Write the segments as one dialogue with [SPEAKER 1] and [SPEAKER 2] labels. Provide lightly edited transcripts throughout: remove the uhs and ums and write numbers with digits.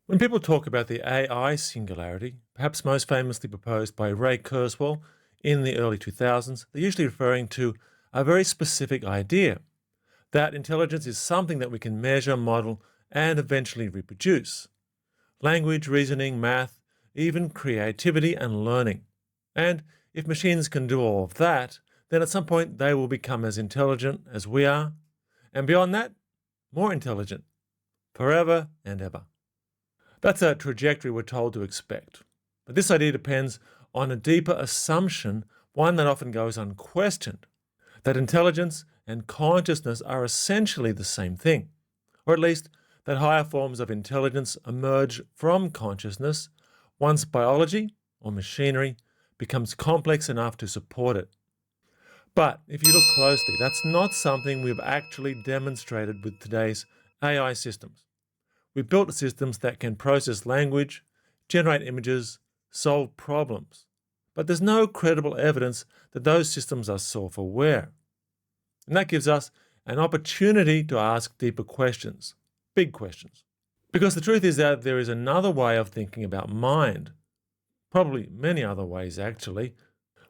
[SPEAKER 1] When people talk about the AI singularity, perhaps most famously proposed by Ray Kurzweil in the early 2000s, they're usually referring to a very specific idea that intelligence is something that we can measure, model, and eventually reproduce. Language, reasoning, math, even creativity and learning. And if machines can do all of that, then at some point they will become as intelligent as we are, and beyond that, more intelligent, forever and ever. That's a trajectory we're told to expect. But this idea depends on a deeper assumption, one that often goes unquestioned, that intelligence and consciousness are essentially the same thing, or at least that higher forms of intelligence emerge from consciousness once biology or machinery becomes complex enough to support it. But if you look closely, that's not something we've actually demonstrated with today's AI systems. We've built systems that can process language, generate images, solve problems. But there's no credible evidence that those systems are self-aware. And that gives us an opportunity to ask deeper questions, big questions. Because the truth is that there is another way of thinking about mind, probably many other ways actually,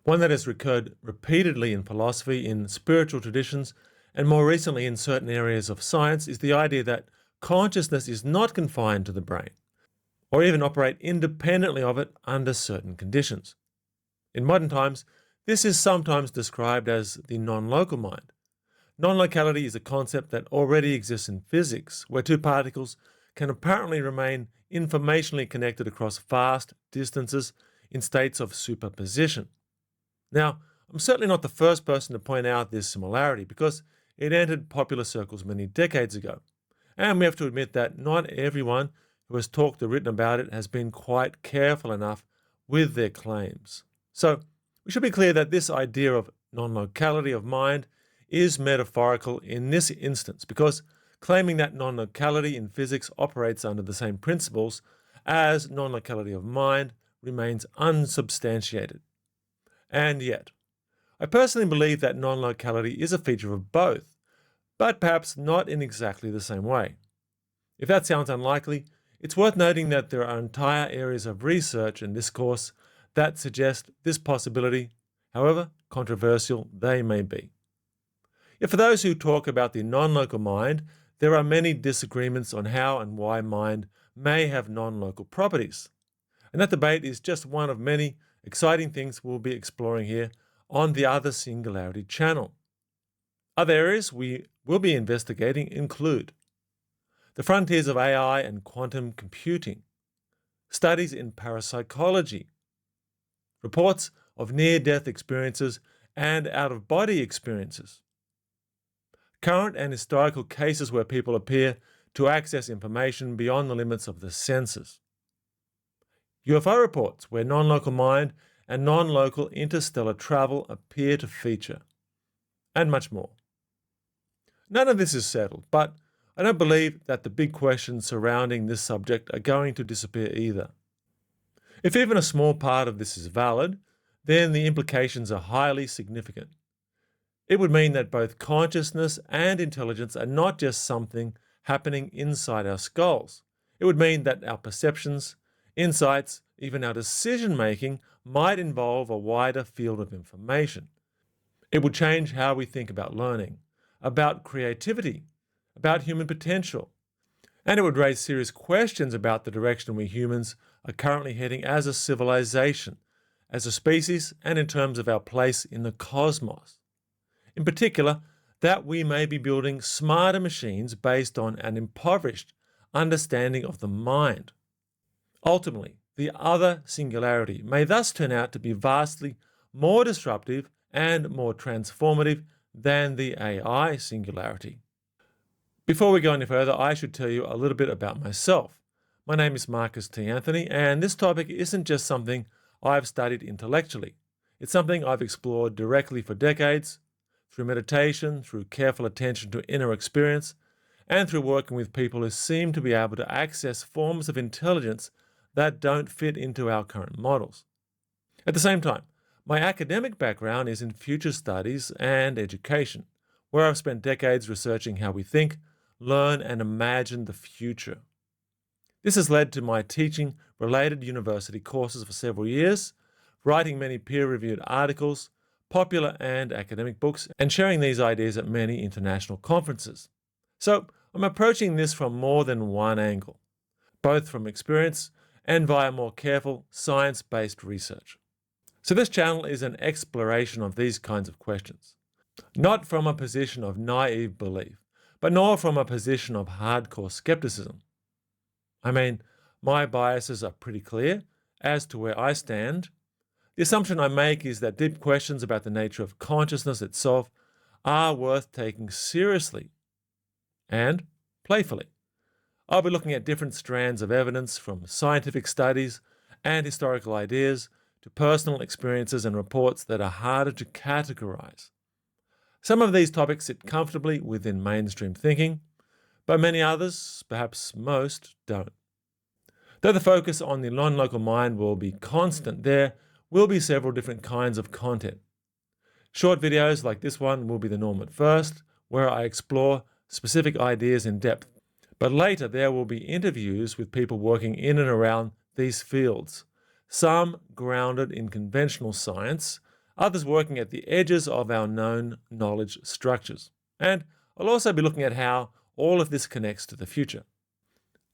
[SPEAKER 1] one that has recurred repeatedly in philosophy, in spiritual traditions, and more recently in certain areas of science, is the idea that consciousness is not confined to the brain, or even operate independently of it under certain conditions. In modern times, this is sometimes described as the nonlocal mind. Non-locality is a concept that already exists in physics, where two particles can apparently remain informationally connected across vast distances in states of superposition. Now, I'm certainly not the first person to point out this similarity because it entered popular circles many decades ago. And we have to admit that not everyone who has talked or written about it has been quite careful enough with their claims. So we should be clear that this idea of non-locality of mind is metaphorical in this instance because claiming that non-locality in physics operates under the same principles as non-locality of mind remains unsubstantiated. And yet, I personally believe that non-locality is a feature of both, but perhaps not in exactly the same way. If that sounds unlikely, it's worth noting that there are entire areas of research and discourse that suggest this possibility, however controversial they may be. Yet for those who talk about the non-local mind, there are many disagreements on how and why mind may have non-local properties. And that debate is just one of many exciting things we'll be exploring here on the Other Singularity channel. Other areas we will be investigating include the frontiers of AI and quantum computing, studies in parapsychology, reports of near-death experiences and out-of-body experiences, current and historical cases where people appear to access information beyond the limits of the senses, UFO reports where non-local mind and non-local interstellar travel appear to feature, and much more. None of this is settled, but I don't believe that the big questions surrounding this subject are going to disappear either. If even a small part of this is valid, then the implications are highly significant. It would mean that both consciousness and intelligence are not just something happening inside our skulls. It would mean that our perceptions, insights, even our decision-making might involve a wider field of information. It would change how we think about learning, about creativity, about human potential, and it would raise serious questions about the direction we humans are currently heading as a civilization, as a species, and in terms of our place in the cosmos. In particular, that we may be building smarter machines based on an impoverished understanding of the mind. Ultimately, the other singularity may thus turn out to be vastly more disruptive and more transformative than the AI singularity. Before we go any further, I should tell you a little bit about myself. My name is Marcus T. Anthony, and this topic isn't just something I've studied intellectually. It's something I've explored directly for decades, through meditation, through careful attention to inner experience, and through working with people who seem to be able to access forms of intelligence that don't fit into our current models. At the same time, my academic background is in future studies and education, where I've spent decades researching how we think, learn, and imagine the future. This has led to my teaching related university courses for several years, writing many peer-reviewed articles, popular and academic books, and sharing these ideas at many international conferences. So I'm approaching this from more than one angle, both from experience and via more careful science-based research. So this channel is an exploration of these kinds of questions, not from a position of naive belief, but nor from a position of hardcore skepticism. I mean, my biases are pretty clear as to where I stand. The assumption I make is that deep questions about the nature of consciousness itself are worth taking seriously and playfully. I'll be looking at different strands of evidence, from scientific studies and historical ideas to personal experiences and reports that are harder to categorize. Some of these topics sit comfortably within mainstream thinking, but many others, perhaps most, don't. Though the focus on the non-local mind will be constant, there will be several different kinds of content. Short videos like this one will be the norm at first, where I explore specific ideas in depth. But later there will be interviews with people working in and around these fields, some grounded in conventional science, others working at the edges of our known knowledge structures. And I'll also be looking at how all of this connects to the future.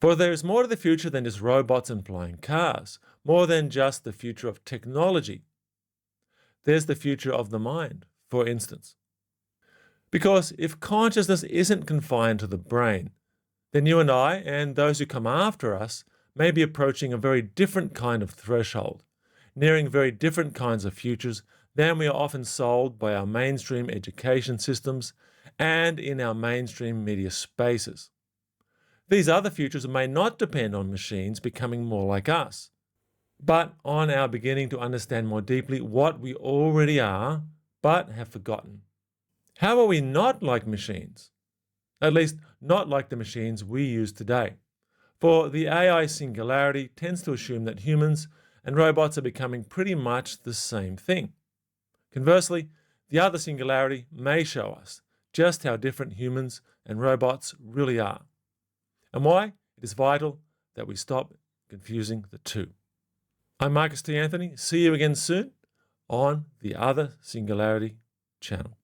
[SPEAKER 1] For there is more to the future than just robots and flying cars, more than just the future of technology. There's the future of the mind, for instance. Because if consciousness isn't confined to the brain, then you and I, and those who come after us, may be approaching a very different kind of threshold, nearing very different kinds of futures than we are often sold by our mainstream education systems and in our mainstream media spaces. These other futures may not depend on machines becoming more like us, but on our beginning to understand more deeply what we already are, but have forgotten. How are we not like machines? At least not like the machines we use today. For the AI singularity tends to assume that humans and robots are becoming pretty much the same thing. Conversely, the other singularity may show us just how different humans and robots really are, and why it is vital that we stop confusing the two. I'm Marcus T. Anthony. See you again soon on the Other Singularity channel.